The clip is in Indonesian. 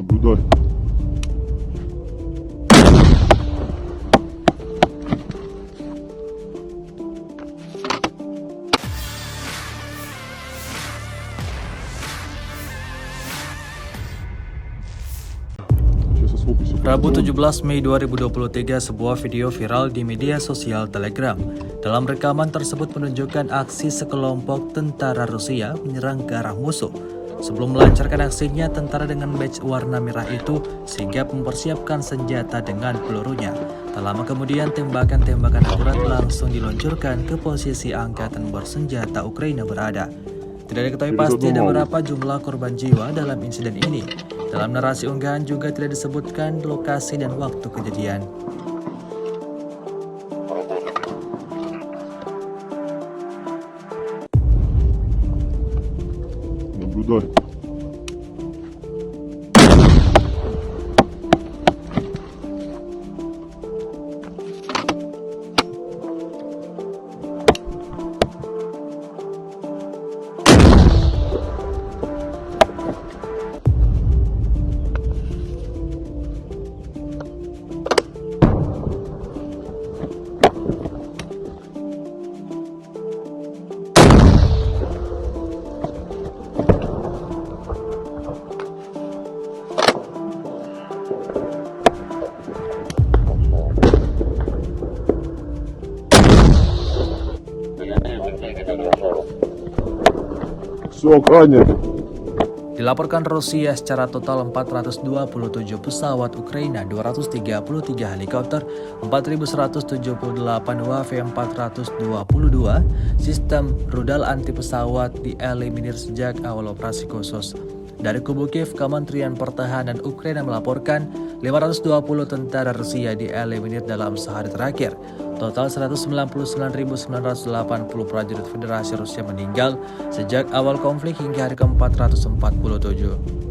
Наблюдай. Сейчас с описью. Rabu 17 Mei 2023, sebuah video viral di media sosial Telegram. Dalam rekaman tersebut menunjukkan aksi sekelompok tentara Rusia menyerang ke arah musuh. Sebelum melancarkan aksinya, tentara dengan badge warna merah itu sigap mempersiapkan senjata dengan pelurunya. Tak lama kemudian, tembakan-tembakan akurat langsung diluncurkan ke posisi angkatan bersenjata Ukraina berada. Tidak diketahui pasti ada berapa jumlah korban jiwa dalam insiden ini. Dalam narasi unggahan juga tidak disebutkan lokasi dan waktu kejadian. Наблюдай. Все, охранник. Dilaporkan Rusia secara total 427 pesawat Ukraina, 233 helikopter, 4.178 WV-422 sistem rudal anti pesawat dieliminir sejak awal operasi khusus. Dari kubu Kiev, Kementerian Pertahanan Ukraina melaporkan 520 tentara Rusia dieliminir dalam sehari terakhir. Total 199.980 prajurit Federasi Rusia meninggal sejak awal konflik hingga hari ke-447.